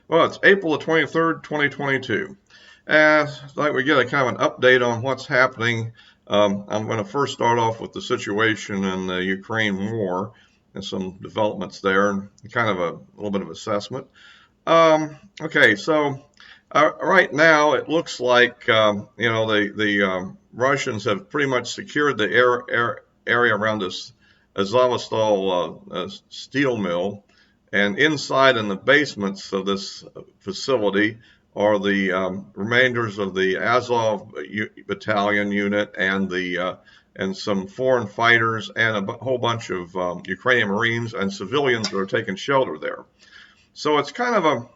Well, it's April the 23rd, 2022. And like we get a kind of an update on what's happening. I'm going to first start off with the situation in the Ukraine war and some developments there and kind of a little bit of assessment. Okay, so right now it looks like the Russians have pretty much secured the area around this Azovstal steel mill, and inside in the basements of this facility are the remainders of the Azov battalion unit and some foreign fighters and a whole bunch of Ukrainian Marines and civilians that are taking shelter there. So it's kind of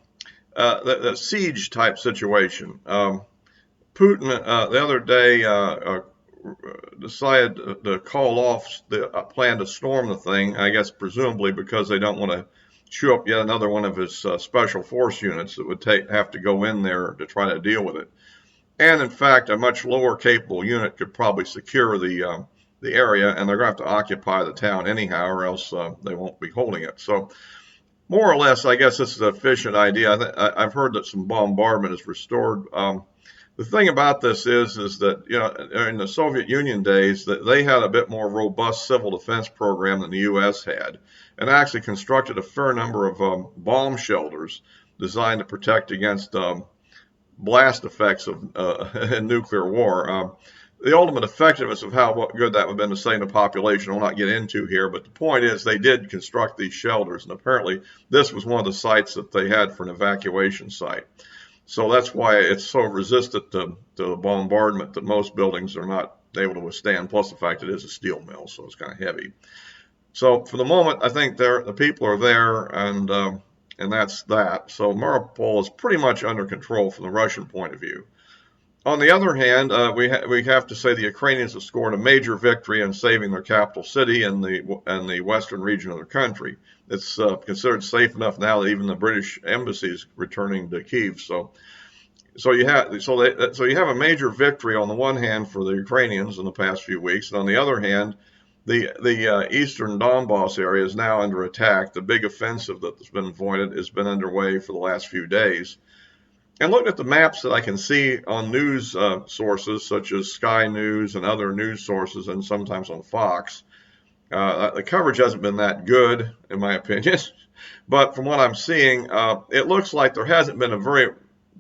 a siege type situation. Putin the other day decided to call off the plan to storm the thing, I guess presumably because they don't want to chew up yet another one of his special force units that would have to go in there to try to deal with it. And in fact, a much lower capable unit could probably secure the area, and they're going to have to occupy the town anyhow, or else they won't be holding it. So more or less, I guess this is an efficient idea. I've heard that some bombardment is restored. The thing about this is that in the Soviet Union days, that they had a bit more robust civil defense program than the U.S. had, and actually constructed a fair number of bomb shelters designed to protect against blast effects of nuclear war. The ultimate effectiveness of what good that would have been to save the population, I'll not get into here, but the point is they did construct these shelters, and apparently this was one of the sites that they had for an evacuation site. So that's why it's so resistant to the bombardment that most buildings are not able to withstand, plus the fact it is a steel mill, so it's kind of heavy. So for the moment, I think the people are there, and that's that. So Mariupol is pretty much under control from the Russian point of view. On the other hand, we have to say the Ukrainians have scored a major victory in saving their capital city and the western region of their country. It's considered safe enough now that even the British embassy is returning to Kyiv. So you have a major victory on the one hand for the Ukrainians in the past few weeks, and on the other hand, the eastern Donbas area is now under attack. The big offensive that's been avoided has been underway for the last few days. And looking at the maps that I can see on news sources such as Sky News and other news sources, and sometimes on Fox, the coverage hasn't been that good, in my opinion. But from what I'm seeing, it looks like there hasn't been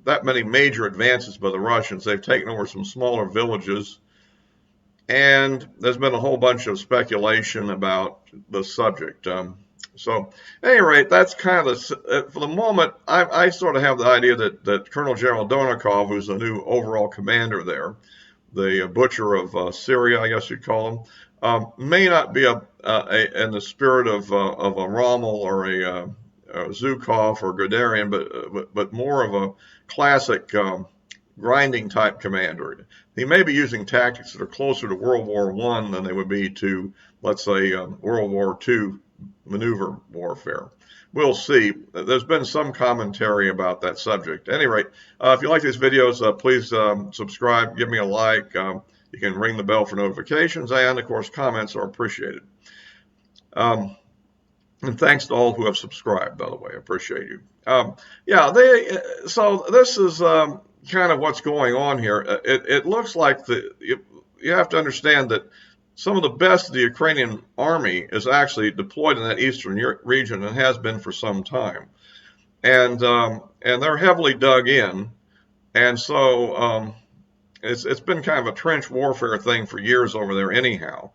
that many major advances by the Russians. They've taken over some smaller villages, and there's been a whole bunch of speculation about the subject. So, at any rate, that's kind of for the moment. I sort of have the idea that Colonel General Donakov, who's the new overall commander there, the butcher of Syria, I guess you'd call him, may not be in the spirit of a Rommel or a Zhukov or Guderian, but more of a classic grinding type commander. He may be using tactics that are closer to World War I than they would be to, let's say, World War II maneuver warfare. We'll see. There's been some commentary about that subject. At any rate, if you like these videos, please subscribe, give me a like. You can ring the bell for notifications, and of course, comments are appreciated. And thanks to all who have subscribed, by the way. I appreciate you. So this is kind of what's going on here. It looks like you have to understand that some of the best of the Ukrainian army is actually deployed in that eastern region and has been for some time, and they're heavily dug in, and so it's been kind of a trench warfare thing for years over there anyhow,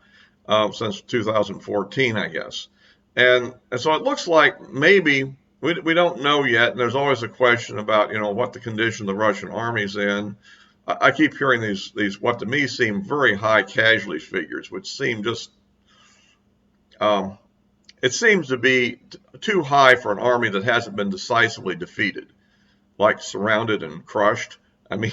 since 2014, I guess, and so it looks like maybe we don't know yet, and there's always a question about what the condition the Russian army's in. I keep hearing these what to me seem very high casualty figures, which seem just it seems to be too high for an army that hasn't been decisively defeated, like surrounded and crushed. I mean,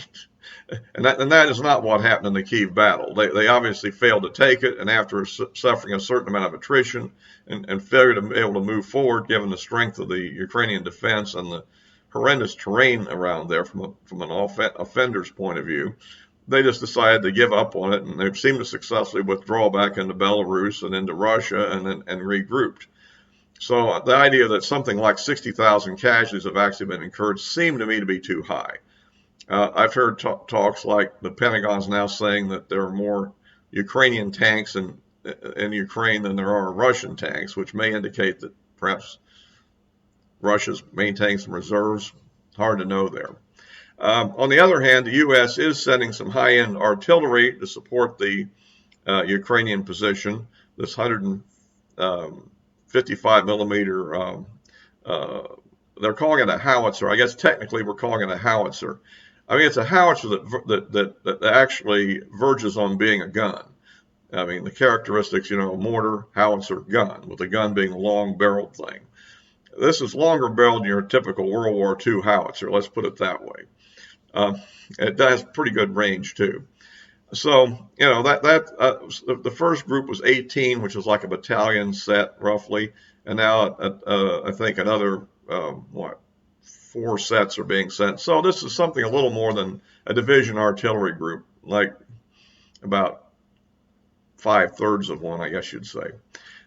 and that is not what happened in the Kyiv battle. They obviously failed to take it, and after suffering a certain amount of attrition and failure to be able to move forward, given the strength of the Ukrainian defense and the horrendous terrain around there from an offender's point of view, they just decided to give up on it, and they seemed to successfully withdraw back into Belarus and into Russia and regrouped. So the idea that something like 60,000 casualties have actually been incurred seemed to me to be too high. I've heard talks like the Pentagon's now saying that there are more Ukrainian tanks in Ukraine than there are Russian tanks, which may indicate that perhaps Russia's maintaining some reserves. Hard to know there. On the other hand, the U.S. is sending some high-end artillery to support the Ukrainian position. This 155 millimeter, they're calling it a howitzer. I guess technically we're calling it a howitzer. I mean, it's a howitzer that actually verges on being a gun. I mean, the characteristics, mortar, howitzer, gun, with the gun being a long-barreled thing. This is longer barreled than your typical World War II howitzer, let's put it that way. It has pretty good range, too. So, the first group was 18, which is like a battalion set, roughly. And now I think another, 4 sets are being sent. So this is something a little more than a division artillery group, like about 5/3 of one, I guess you'd say.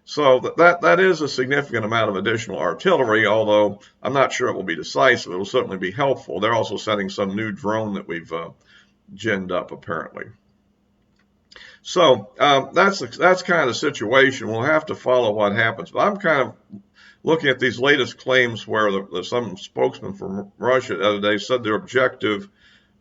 So that is a significant amount of additional artillery, although I'm not sure it will be decisive. It will certainly be helpful. They're also sending some new drone that we've ginned up, apparently. So that's kind of the situation. We'll have to follow what happens. But I'm kind of looking at these latest claims where some spokesman from Russia the other day said their objective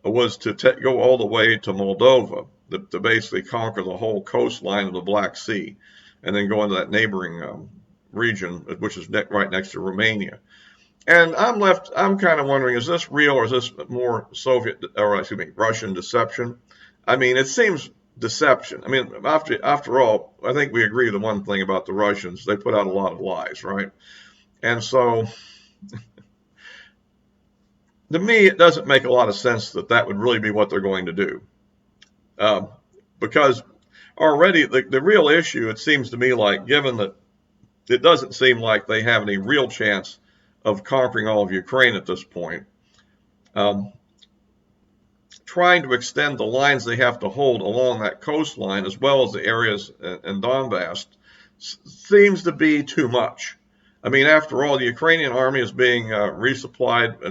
was to go all the way to Moldova, to basically conquer the whole coastline of the Black Sea, and then go into that neighboring region, which is right next to Romania. And I'm kind of wondering, is this real or is this more Russian deception? I mean, it seems deception. I mean, after all, I think we agree the one thing about the Russians, they put out a lot of lies, right? And so, to me, it doesn't make a lot of sense that would really be what they're going to do. Because already the real issue, it seems to me like, given that it doesn't seem like they have any real chance of conquering all of Ukraine at this point, trying to extend the lines they have to hold along that coastline as well as the areas in Donbas seems to be too much. I mean, after all, the Ukrainian army is being resupplied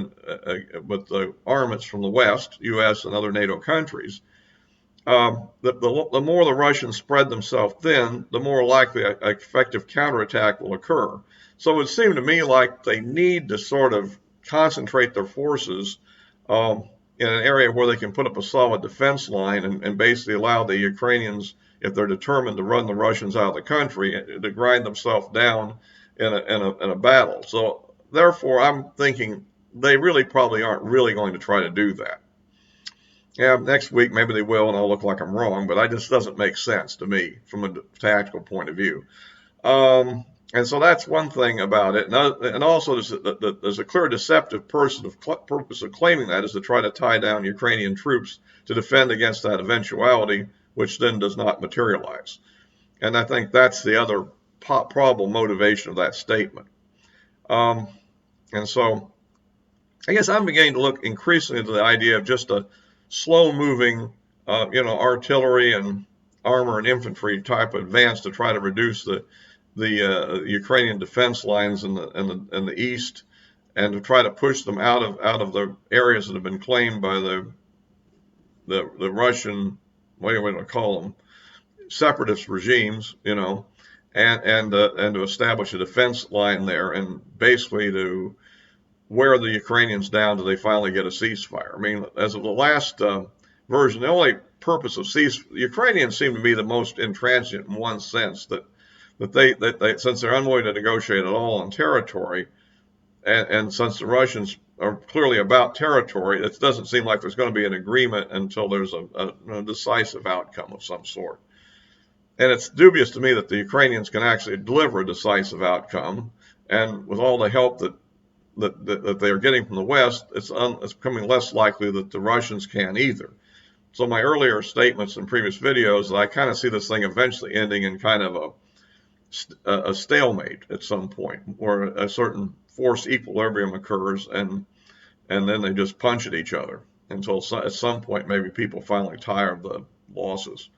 with the armaments from the West, U.S. and other NATO countries. The more the Russians spread themselves thin, the more likely an effective counterattack will occur. So it would seem to me like they need to sort of concentrate their forces in an area where they can put up a solid defense line and basically allow the Ukrainians, if they're determined to run the Russians out of the country, to grind themselves down in a battle. So therefore, I'm thinking they really probably aren't really going to try to do that. Yeah, next week maybe they will, and I'll look like I'm wrong, but it just doesn't make sense to me from a tactical point of view. And so that's one thing about it. And also there's a clear deceptive purpose of claiming that is to try to tie down Ukrainian troops to defend against that eventuality, which then does not materialize. And I think that's the other probable motivation of that statement. And so I guess I'm beginning to look increasingly to the idea of just a slow-moving, artillery and armor and infantry type advance to try to reduce the Ukrainian defense lines in the east, and to try to push them out of the areas that have been claimed by the Russian, what do you want to call them, separatist regimes, and to establish a defense line there, and basically to wear the Ukrainians down till they finally get a ceasefire. I mean, as of the last version, the only purpose of the Ukrainians seem to be the most intransigent in one sense, that they since they're unwilling to negotiate at all on territory, and since the Russians are clearly about territory, it doesn't seem like there's going to be an agreement until there's a decisive outcome of some sort. And it's dubious to me that the Ukrainians can actually deliver a decisive outcome, and with all the help that they are getting from the West, it's becoming less likely that the Russians can either. So my earlier statements in previous videos, I kind of see this thing eventually ending in kind of a stalemate at some point, where a certain force equilibrium occurs, and then they just punch at each other until at some point maybe people finally tire of the losses.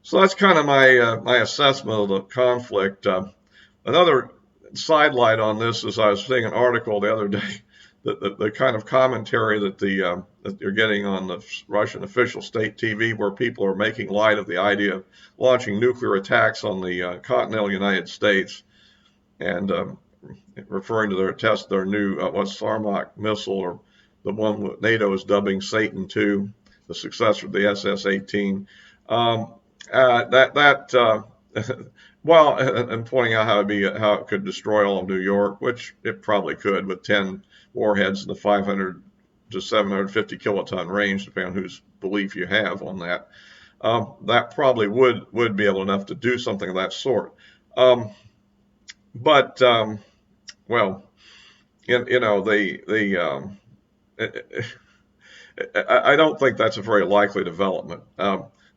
So that's kind of my assessment of the conflict. Another sidelight on this is I was seeing an article the other day that the kind of commentary that that you're getting on the Russian official state TV, where people are making light of the idea of launching nuclear attacks on the continental United States, and referring to their new Sarmak missile, or the one that NATO is dubbing Satan II, the successor of the SS-18. Well, and pointing out how it could destroy all of New York, which it probably could with 10 warheads in the 500 to 750 kiloton range, depending on whose belief you have on that. That probably would be able enough to do something of that sort. Well, I don't think that's a very likely development.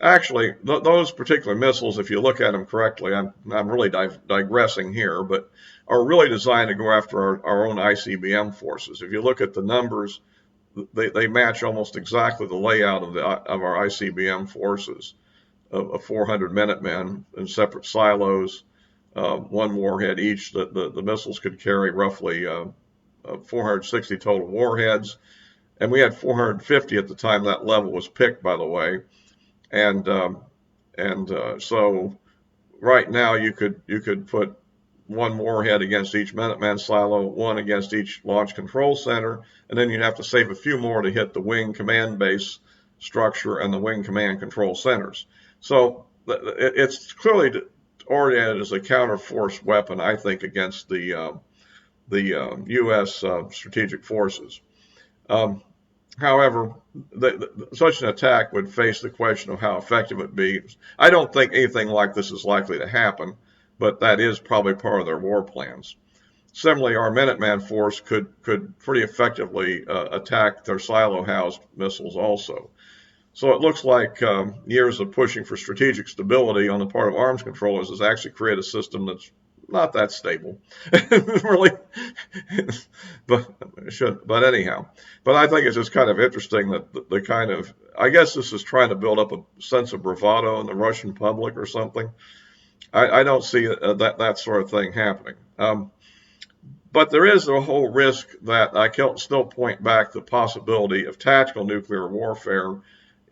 Actually, those particular missiles, if you look at them correctly, I'm really digressing here, but are really designed to go after our own ICBM forces. If you look at the numbers, they match almost exactly the layout of our ICBM forces, of 400 Minutemen in separate silos, one warhead each. The missiles could carry roughly 460 total warheads, and we had 450 at the time that level was picked, by the way. So right now you could put one warhead against each Minuteman silo, one against each launch control center, and then you'd have to save a few more to hit the wing command base structure and the wing command control centers. So it's clearly oriented as a counter-force weapon, I think, against the U.S. Strategic forces. However, such an attack would face the question of how effective it would be. I don't think anything like this is likely to happen, but that is probably part of their war plans. Similarly, our Minuteman force could pretty effectively attack their silo-housed missiles also. So it looks like years of pushing for strategic stability on the part of arms controllers has actually created a system that's not that stable, really. But anyhow, but I think it's just kind of interesting that the kind of, I guess this is trying to build up a sense of bravado in the Russian public or something. I don't see that sort of thing happening. But there is a whole risk that I can still point back the possibility of tactical nuclear warfare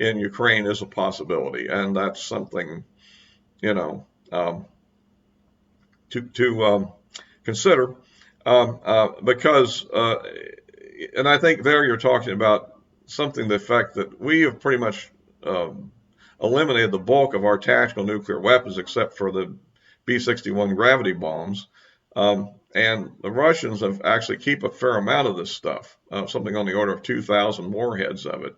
in Ukraine is a possibility, and that's something, to consider, because, and I think there you're talking about something to the effect that we have pretty much eliminated the bulk of our tactical nuclear weapons except for the B-61 gravity bombs. And the Russians have actually keep a fair amount of this stuff, something on the order of 2,000 warheads of it,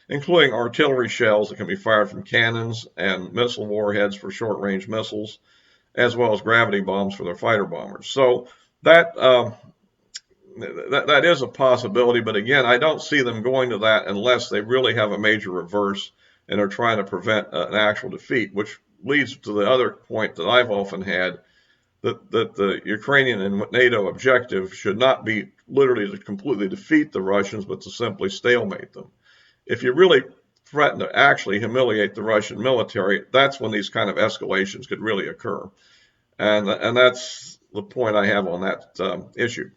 including artillery shells that can be fired from cannons and missile warheads for short-range missiles, as well as gravity bombs for their fighter bombers. So that is a possibility, but again, I don't see them going to that unless they really have a major reverse and are trying to prevent an actual defeat, which leads to the other point that I've often had, that the Ukrainian and NATO objective should not be literally to completely defeat the Russians, but to simply stalemate them. If you really threaten to actually humiliate the Russian military, that's when these kind of escalations could really occur. And that's the point I have on that issue.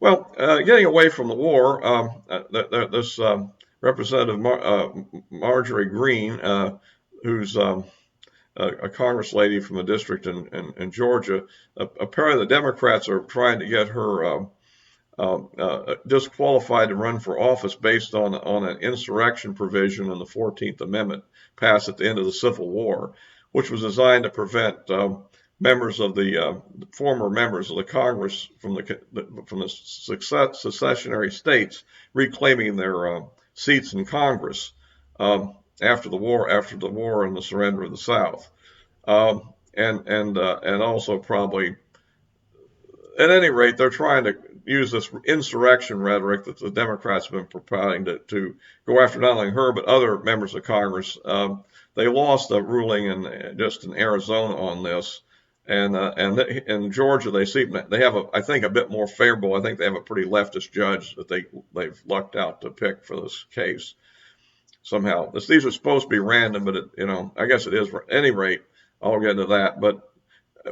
Well, getting away from the war, this Representative Marjorie Greene, who's a Congress lady from a district in Georgia, apparently the Democrats are trying to get her disqualified to run for office based on an insurrection provision in the 14th Amendment passed at the end of the Civil War, which was designed to prevent members of the former members of the Congress from the secessionary states reclaiming their seats in Congress after the war and the surrender of the South, and also probably, at any rate, they're trying to use this insurrection rhetoric that the Democrats have been propounding to go after not only her but other members of Congress. They lost a ruling in Arizona on this, and in Georgia they have I think a bit more favorable. I think they have a pretty leftist judge that they've lucked out to pick for this case. Somehow these are supposed to be random, but I guess it is. For any rate, I'll get into that. But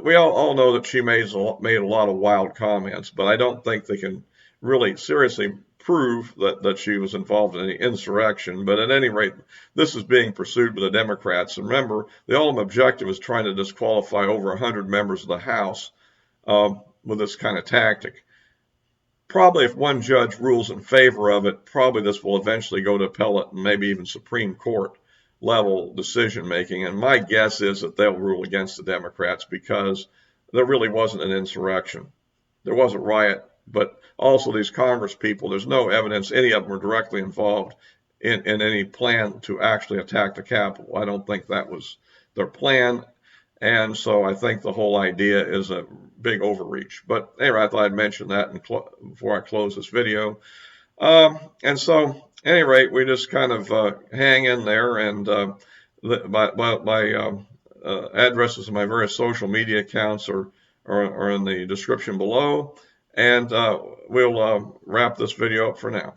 we all know that she made a lot of wild comments, but I don't think they can really seriously prove that she was involved in any insurrection. But at any rate, this is being pursued by the Democrats. And remember, the ultimate objective is trying to disqualify over 100 members of the House with this kind of tactic. Probably if one judge rules in favor of it, probably this will eventually go to appellate and maybe even Supreme Court level decision making. And my guess is that they'll rule against the Democrats because there really wasn't an insurrection. There was a riot, but also these Congress people, there's no evidence any of them were directly involved in any plan to actually attack the Capitol. I don't think that was their plan. And so I think the whole idea is a big overreach. But anyway, I thought I'd mention that before I close this video. And so, at any rate, we just kind of hang in there. And my addresses of my various social media accounts are in the description below. And we'll wrap this video up for now.